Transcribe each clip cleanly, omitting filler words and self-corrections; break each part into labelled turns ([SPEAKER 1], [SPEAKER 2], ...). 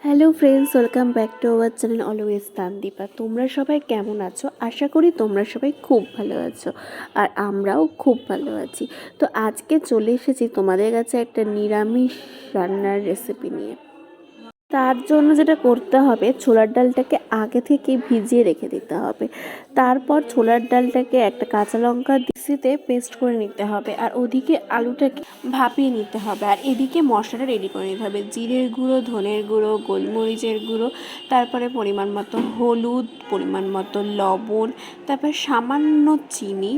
[SPEAKER 1] Hello friends, welcome back to our channel always Tandipa. তোমরা সবাই কেমন আছো? আশা করি তোমরা সবাই খুব ভালো আছো, আর আমরাও খুব ভালো আছি। তো আজকে চলে এসেছি তোমাদের কাছে একটা নিরামিষ রান্নার রেসিপি নিয়ে। তার জন্য যেটা করতে হবে, ছোলার ডালটাকে আগে থেকে ভিজিয়ে রেখে দিতে হবে। তারপর ছোলার ডালটাকে একটা কাঁচা লঙ্কা মিক্সিতে পেস্ট করে নিতে হবে, আর ওদিকে আলুটাকে ভাপিয়ে নিতে হবে, আর এদিকে মশলাটা রেডি করে নিতে হবে। জিরের গুঁড়ো, ধনের গুঁড়ো, গোলমরিচের গুঁড়ো, তারপরে পরিমাণ মতো হলুদ, পরিমাণ মতো লবণ, তারপর সামান্য চিনি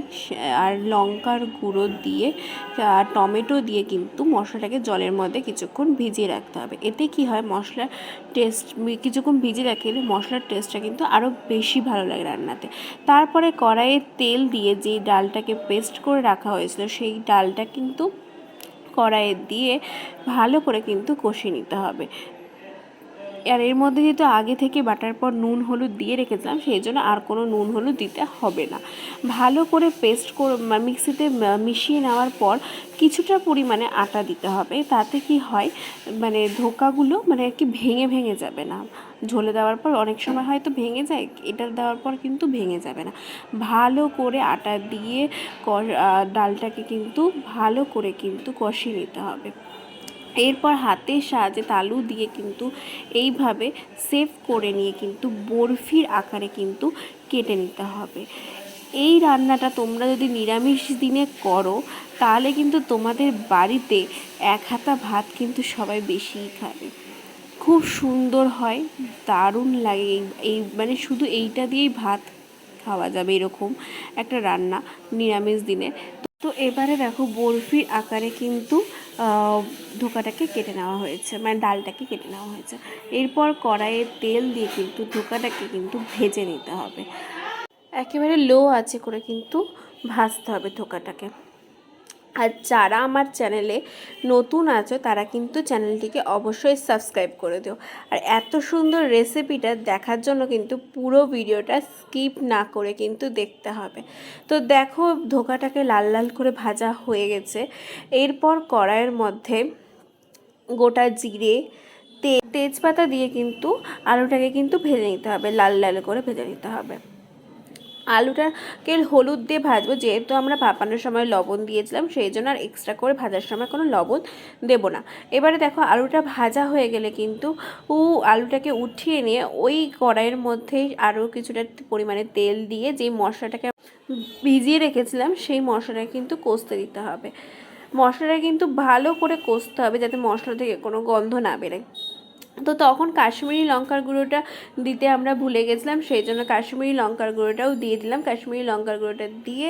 [SPEAKER 1] আর লঙ্কার গুঁড়ো দিয়ে আর টমেটো দিয়ে কিন্তু মশলাটাকে জলের মধ্যে কিছুক্ষণ ভিজিয়ে রাখতে হবে। এতে কি হয়, মশলার টেস্ট কিছুক্ষণ ভিজিয়ে রাখলে মশলার টেস্টটা কিন্তু আরও বেশি ভালো লাগে রান্নাতে। তারপরে কড়াইয়ে তেল দিয়ে যে ডালটাকে পেস্ট করে রাখা হয়েছিল সেই ডালটা কিন্তু কড়াইয়ে দিয়ে ভালো করে কিন্তু কষিয়ে নিতে হবে। আর এর মধ্যে যেহেতু আগে থেকে বাটার পর নুন হলুদ দিয়ে রেখেছিলাম, সেই জন্য আর কোনো নুন হলুদ দিতে হবে না। ভালো করে পেস্ট করে মিক্সিতে মিশিয়ে নেওয়ার পর কিছুটা পরিমাণে আটা দিতে হবে। তাতে কি হয়, মানে ধোকাগুলো আর কি ভেঙে ভেঙে যাবে না। ঝোলে দেওয়ার পর অনেক সময় হয়তো ভেঙে যায়, এটা দেওয়ার পর কিন্তু ভেঙে যাবে না। ভালো করে আটা দিয়ে ডালটাকে কিন্তু ভালো করে কিন্তু কষিয়ে নিতে হবে। এরপর হাতের সাহায্যে তালু দিয়ে কিন্তু এইভাবে সেভ করে নিয়ে কিন্তু বরফির আকারে কিন্তু কেটে নিতে হবে। এই রান্নাটা তোমরা যদি নিরামিষ দিনে করো, তাহলে কিন্তু তোমাদের বাড়িতে এক হাতা ভাত কিন্তু সবাই বেশিই খাবে। খুব সুন্দর হয়, দারুণ লাগে। এই শুধু এইটা দিয়েই ভাত খাওয়া যাবে এরকম একটা রান্না নিরামিষ দিনে। তো এবারে দেখো, বরফির আকারে কিন্তু ধোকাটাকে কেটে নেওয়া হয়েছে, ডালটাকে কেটে নেওয়া হয়েছে। এরপর কড়াইয়ে তেল দিয়ে কিন্তু ধোকাটাকে কিন্তু ভেজে নিতে হবে। একেবারে লো আঁচে করে কিন্তু ভাজতে হবে ধোকাটাকে। আর যারা আমার চ্যানেলে নতুন আছো তারা কিন্তু চ্যানেলটিকে অবশ্যই সাবস্ক্রাইব করে দিও। আর এত সুন্দর রেসিপিটা দেখার জন্য কিন্তু পুরো ভিডিওটা স্কিপ না করে কিন্তু দেখতে হবে। তো দেখো, ধোকাটাকে লাল লাল করে ভাজা হয়ে গেছে। এরপর কড়াইয়ের মধ্যে গোটা জিরে, তেজপাতা দিয়ে কিন্তু আলুটাকে কিন্তু ভেজে নিতে হবে, লাল লাল করে ভেজে নিতে হবে। আলুটাকে হলুদ দিয়ে ভাজবো, যেহেতু আমরা ভাপানোর সময় লবণ দিয়েছিলাম, সেই জন্য আর এক্সট্রা করে ভাজার সময় কোনো লবণ দেব না। এবারে দেখো, আলুটা ভাজা হয়ে গেলে কিন্তু আলুটাকে উঠিয়ে নিয়ে ওই কড়াইয়ের মধ্যেই আরও কিছুটা পরিমাণে তেল দিয়ে যেই মশলাটাকে ভিজিয়ে রেখেছিলাম সেই মশলাটা কিন্তু কষতে দিতে হবে। মশলাটা কিন্তু ভালো করে কষতে হবে, যাতে মশলা থেকে কোনো গন্ধ না বেরোয়। তো তখন কাশ্মীরি লঙ্কার গুঁড়োটা দিতে আমরা ভুলে গেছিলাম, সেই জন্য কাশ্মীরি লঙ্কার গুঁড়োটাও দিয়ে দিলাম। কাশ্মীরি লঙ্কার গুঁড়োটা দিয়ে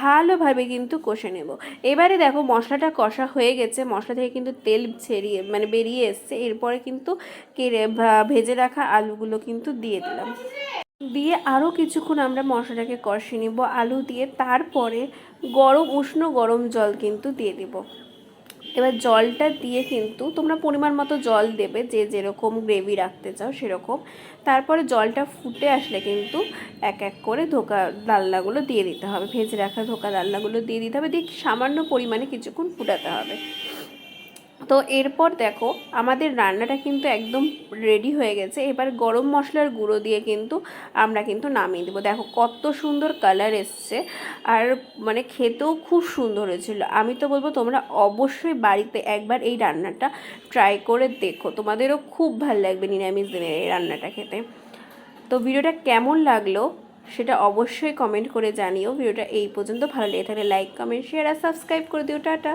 [SPEAKER 1] ভালোভাবে কিন্তু কষে নেব। এবারে দেখো, মশলাটা কষা হয়ে গেছে, মশলা থেকে কিন্তু তেল ছেড়িয়ে বেরিয়ে এসছে। এরপরে কিন্তু ভেজে রাখা আলুগুলো কিন্তু দিয়ে দিলাম, দিয়ে আরও কিছুক্ষণ আমরা মশলাটাকে কষিয়ে নেব আলু দিয়ে। তারপরে উষ্ণ গরম জল কিন্তু দিয়ে দেব। এবার জলটা দিয়ে কিন্তু তোমরা পরিমাণ মতো জল দেবে, যে যেরকম গ্রেভি রাখতে চাও সেরকম। তারপরে জলটা ফুটে আসলে কিন্তু এক এক করে ডালনাগুলো দিয়ে দিতে হবে, ভেজে রাখা ডালনাগুলো দিয়ে দিতে হবে, দিয়ে সামান্য পরিমাণে কিছুক্ষণ ফুটাতে হবে। তো এরপর দেখো, আমাদের রান্নাটা কিন্তু একদম রেডি হয়ে গেছে। এবার গরম মশলার গুঁড়ো দিয়ে কিন্তু আমরা কিন্তু নামিয়ে দেবো। দেখো কত সুন্দর কালার এসছে, আর খেতেও খুব সুন্দর হয়েছিল। আমি তো বলবো তোমরা অবশ্যই বাড়িতে একবার এই রান্নাটা ট্রাই করে দেখো, তোমাদেরও খুব ভালো লাগবে নিরামিষ দিনের এই রান্নাটা খেতে। তো ভিডিওটা কেমন লাগলো সেটা অবশ্যই কমেন্ট করে জানিও। ভিডিওটা এই পর্যন্ত ভালো লেগে থাকলে লাইক, কমেন্ট, শেয়ার আর সাবস্ক্রাইব করে দিও। টাটা।